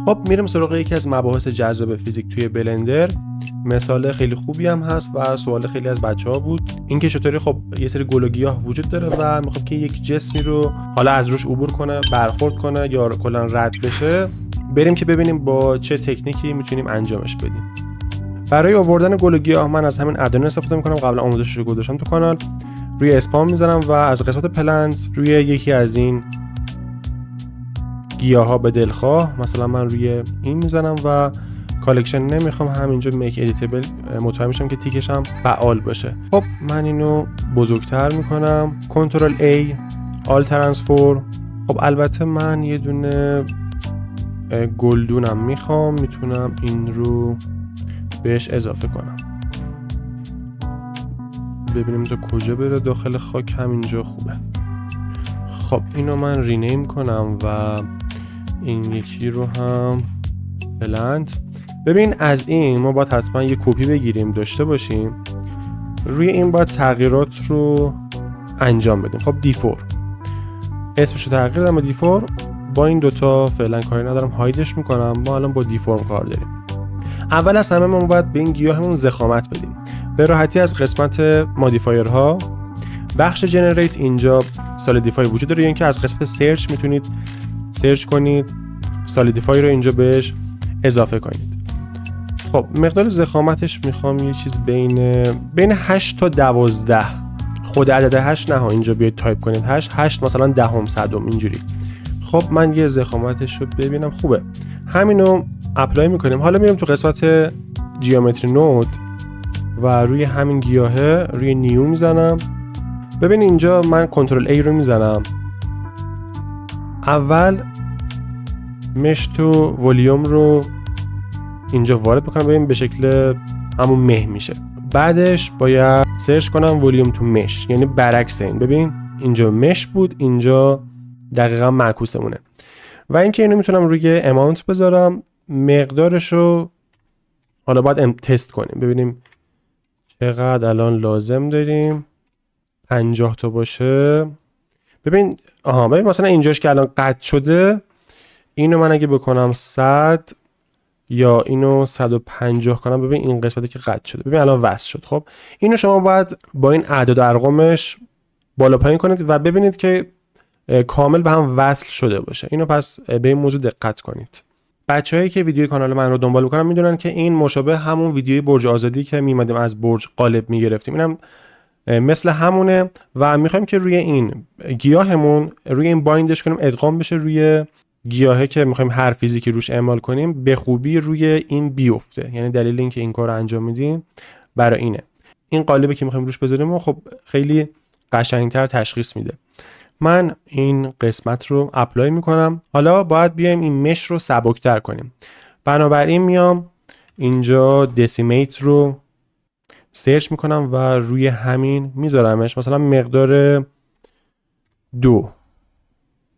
خب میریم سراغ یکی از مباحث جذاب فیزیک توی بلندر. مثال خیلی خوبی هم هست و سوال خیلی از بچه‌ها بود، اینکه چطوری خب یه سری گل و گیاه وجود داره و میخواد که یک جسمی رو حالا از روش عبور کنه، برخورد کنه یا کلا رد بشه. بریم که ببینیم با چه تکنیکی میتونیم انجامش بدیم. برای آوردن گل و گیاه من از همین ادوین استفاده میکنم، قبلا آموزشش رو گذاشتم تو کانال. روی اسپام میذارم و از قسمت پلنتس روی یکی از این گیاها به دلخواه، مثلا من روی این میزنم و کالکشن نمیخوام، همینجا میک ادیتبل مطمئن میشم که تیکش هم فعال باشه. خب من اینو بزرگتر میکنم، کنترل A، آل ترانسفورم. خب البته من یه دونه گلدونم میخوام، میتونم این رو بهش اضافه کنم. ببینیم تا کجا بره داخل خاک، همینجا خوبه. خب اینو من رینیم کنم و این یکی رو هم پلنت. ببین از این ما باید حتما یه کپی بگیریم داشته باشیم، روی این باید تغییرات رو انجام بدیم. خب D4 اسمش رو تغییر دادم به D4. با این دوتا فعلا کاری ندارم، هایدش میکنم. ما الان با D4 کار داریم. اول از همه ما باید به این گیاهمون ضخامت بدیم به راحتی. از قسمت مادیفایرها بخش جنریت اینجا سالیدیفای وجود داره، یعنی که از قسمت سرچ میتونید سرچ کنید سالیدیفای رو اینجا بهش اضافه کنید. خب مقدار ضخامتش میخوام یه چیز بین 8 تا 12. خود عدد 8 نه، اینجا بیاید تایپ کنید 8 مثلا دهم صدم اینجوری. خب من یه ضخامتش رو ببینم خوبه، همینو اپلای میکنیم. حالا میرم تو قسمت جیومتری نود و روی همین گیاهه روی نیو میزنم. ببین اینجا من کنترل A رو میزنم، اول مش تو ولیوم رو اینجا وارد بکنم، ببین به شکل همون مه میشه. بعدش باید سرچ کنم ولیوم تو مش، یعنی برعکس این. ببین اینجا مش بود، اینجا دقیقا معکوسمونه. و اینکه اینو میتونم روی اماونت بذارم، مقدارش رو حالا باید تست کنیم ببینیم چقدر الان لازم داریم. 50 تا باشه. ببین ببین مثلا اینجاش که الان قطع شده، اینو من اگه بکنم 100 یا اینو 150 کنم، ببین این قسمتی که قطع شده ببین الان وصل شد. خب اینو شما باید با این اعداد و ارقامش بالا پایین کنید و ببینید که کامل به هم وصل شده باشه. اینو پس به این موضوع دقت کنید. بچه‌هایی که ویدیوی کانال من رو دنبال می‌کنن میدونن که این مشابه همون ویدیوی برج آزادی که میمدیم از برج قالب میگرفتیم، اینم مثل همونه و میخوایم که روی این گیاهمون روی این بایندش کنیم، ادغام بشه روی گیاهه که میخوایم هر فیزیکی روش اعمال کنیم به خوبی روی این بیفته. یعنی دلیل اینکه این کار رو انجام میدیم برای اینه. این قالبی که میخوایم روش بذاریم و خب خیلی قشنگتر تشخیص میده. من این قسمت رو اپلای میکنم. حالا باید بیایم این مش رو سبکتر کنیم، بنابراین میام اینجا دسیمیت رو سرچ میکنم و روی همین میذارمش، مثلا مقدار 2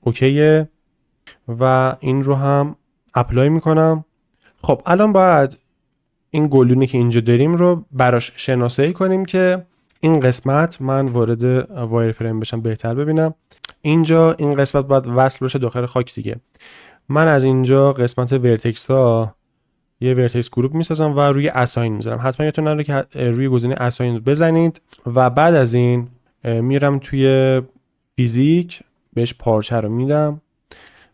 اوکیه و این رو هم اپلای میکنم. خب الان باید این گلدونی که اینجا داریم رو براش شناسایی کنیم که این قسمت من وارد وایر فریم بشم بهتر ببینم. اینجا این قسمت باید وصل بشه داخل خاک دیگه. من از اینجا قسمت ورتکس ها یه ورتکس گروپ میسازم و روی اساین میذارم. حتما یادتون نره که روی گزینه اساین بزنید و بعد از این میرم توی فیزیک بهش پارچه رو میدم.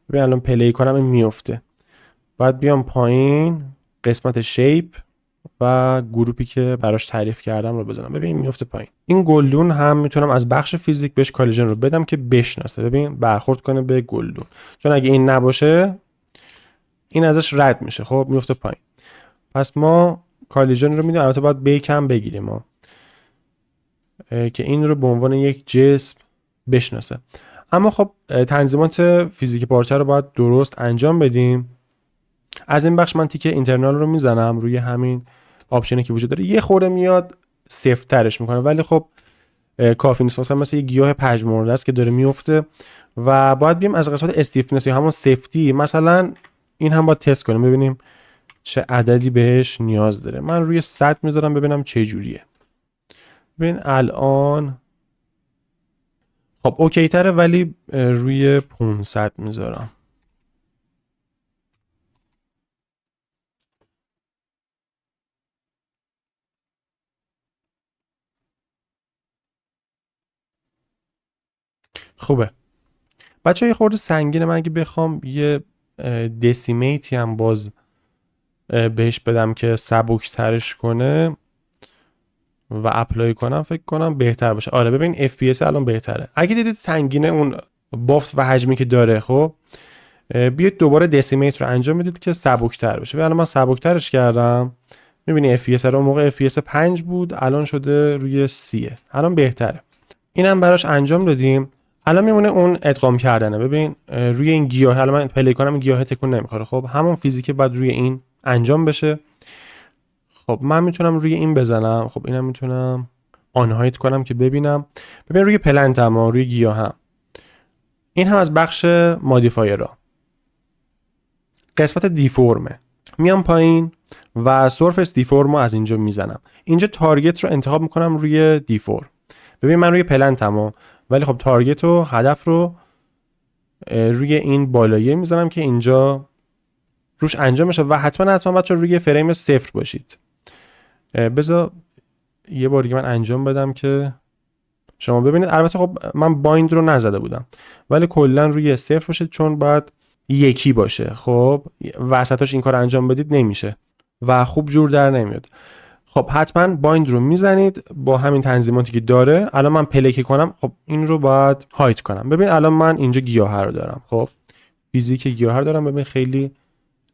ببین الان پلی کنم این میفته. بعد بیام پایین قسمت شیپ و گروپی که براش تعریف کردم رو بزنم. ببین میفته پایین. این گلدون هم میتونم از بخش فیزیک بهش کالیژن رو بدم که بشناسه، ببین برخورد کنه به گلدون، چون اگه این نباشه این ازش رد میشه، خب میفته پایین. پس ما کالیژن رو میدیم. البته باید بیک هم بگیریم ما که این رو به عنوان یک جسم بشناسه. اما خب تنظیمات فیزیک پارچه رو باید درست انجام بدیم. از این بخش من تیک اینترنال رو میزنم روی همین آپشنی که وجود داره. یه خورده میاد سفت‌ترش میکنه ولی خب کافی نیست. مثلا یه گیاه پژمرده است که داره میفته و باید بیم از قسمت استیفنس یا همون سفتی مثلا این هم باید تست کنیم ببینیم چه عددی بهش نیاز داره. من روی 100 میذارم ببینم چه جوریه. ببین الان خب اوکی تره ولی روی 500 میذارم. خوبه بچه. یه خورده سنگینه، من اگه بخوام یه دسیمیتی هم باز بهش بدم که سبک ترش کنه و اپلای کنم، فکر کنم بهتر باشه. آره ببین FPS الان بهتره. اگه دیدید سنگینه اون بافت و حجمی که داره، خب بیاید دوباره دسیمیت رو انجام بدید که سبک تر بشه. الان من سبک ترش کردم، میبینی FPS رو اون موقع FPS 5 بود، الان شده روی 30. الان بهتره. اینم براش انجام دادیم. الان میمونه اون ادغام کردنه. ببین روی این گیاه، الان من پلی کنم این گیاه تکون نمیخوره. خب همون فیزیک بعد روی این انجام بشه. خب من میتونم روی این بزنم. خب اینم میتونم آن هایت کنم که ببینم. ببین روی پلنت هم روی گیاه هم. این هم از بخش مودیفایرها. قسمت دیفورمه. میام پایین و سورفیس دیفورم رو از اینجا میزنم. اینجا تارگت رو انتخاب میکنم روی دیفورم. ببین من روی پلنت هم، ولی خب تارگت و هدف رو روی این بالاییه میزنم که اینجا روش انجام بشه. و حتما بچه روی فریم 0 باشید. بذار یه بار دیگه من انجام بدم که شما ببینید. البته خب من بایند رو نزده بودم، ولی کلا روی 0 باشید چون باید یکی باشه. خب وسطاش این کار انجام بدید نمیشه و خوب جور در نمیاد. خب حتما بایند رو میزنید با همین تنظیماتی که داره. الان من پلکی کنم، خب این رو باید هایت کنم. ببین الان من اینجا گیاه رو دارم. خب فیزیک گیاه رو دارم. ببین خیلی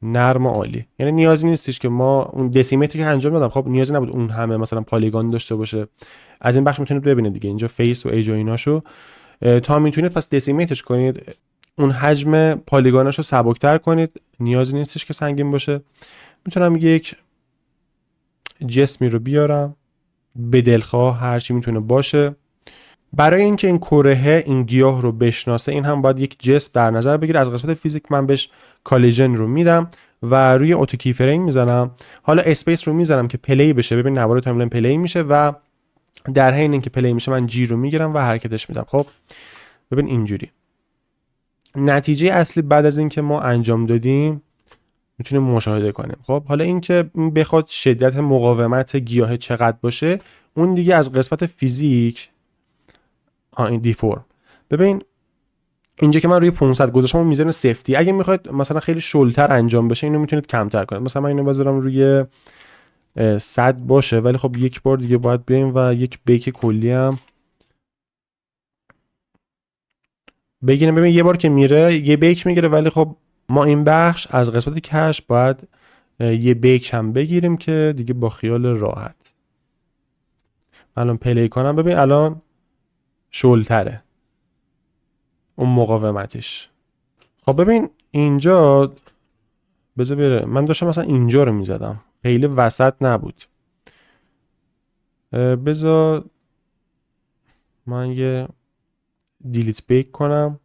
نرم و عالی. یعنی نیازی نیستش که ما اون دسیمتری که انجام دادم، خب نیازی نبود اون همه مثلا پالیگون داشته باشه. از این بخش میتونید ببینید دیگه اینجا فیس و ایج و ایناشو تا میتونید پس دسیمیتش کنید، اون حجم پالیگوناشو سبکتر کنید. نیازی نیستش که سنگین باشه. میتونم یک جسمی رو بیارم به دلخواه، هر چی میتونه باشه. برای اینکه این کره این گیاه رو بشناسه، این هم باید یک جسم در نظر بگیره. از قسمت فیزیک من بهش کالیژن رو میدم و روی اتو کی فریم میزنم. حالا اسپیس رو میزنم که پلی بشه. ببین نوار تایملاین پلی میشه و در حین اینکه پلی میشه من جی رو میگیرم و حرکتش میدم. خب ببین اینجوری. نتیجه اصلی بعد از اینکه ما انجام دادیم میتونیم مشاهده کنیم. خب حالا اینکه بخواد شدت مقاومت گیاه چقدر باشه، اون دیگه از قسمت فیزیک. این دیفورم. ببین اینجا که من روی 500 گذاشتم اون میزان سفتی. اگه میخواید مثلا خیلی شلتر انجام بشه، اینو میتونید کمتر کنید. مثلا من اینو بذارم روی 100 باشه، ولی خب یک بار دیگه باید بریم و یک بیک کلی هم بگیریم. ببین یه بار که میره یه بیک میگیره، ولی خب ما این بخش از قسمت کش باید یه بیک هم بگیریم که دیگه با خیال راحت. الان پلی کنم. ببین الان شلتره اون مقاومتش. خب ببین اینجا بذار بره. من داشتم مثلا اینجا رو میزدم، خیلی وسط نبود. بذار من یه دیلیت بیک کنم،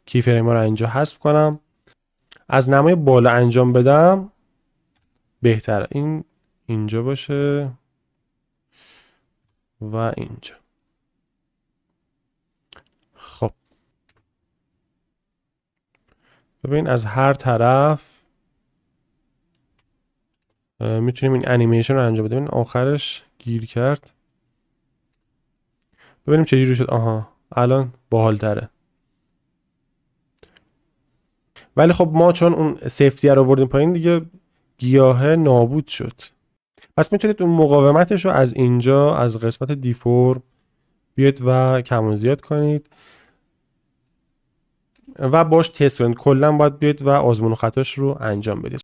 کی فریم رو اینجا حذف کنم، از نمای بالا انجام بدم بهتره. این اینجا باشه و اینجا. خب ببین از هر طرف میتونیم این انیمیشن رو انجام بدیم. ببین آخرش گیر کرد. ببینیم چجوری شد. آها الان باحال‌تره. ولی خب ما چون اون سیفتی رو آوردیم پایین، دیگه گیاه نابود شد. پس میتونید اون مقاومتش رو از اینجا از قسمت دیفورم بیاید و کم و زیاد کنید و باش تست کنید. کلا باید بیاید و آزمون و خطاش رو انجام بدید.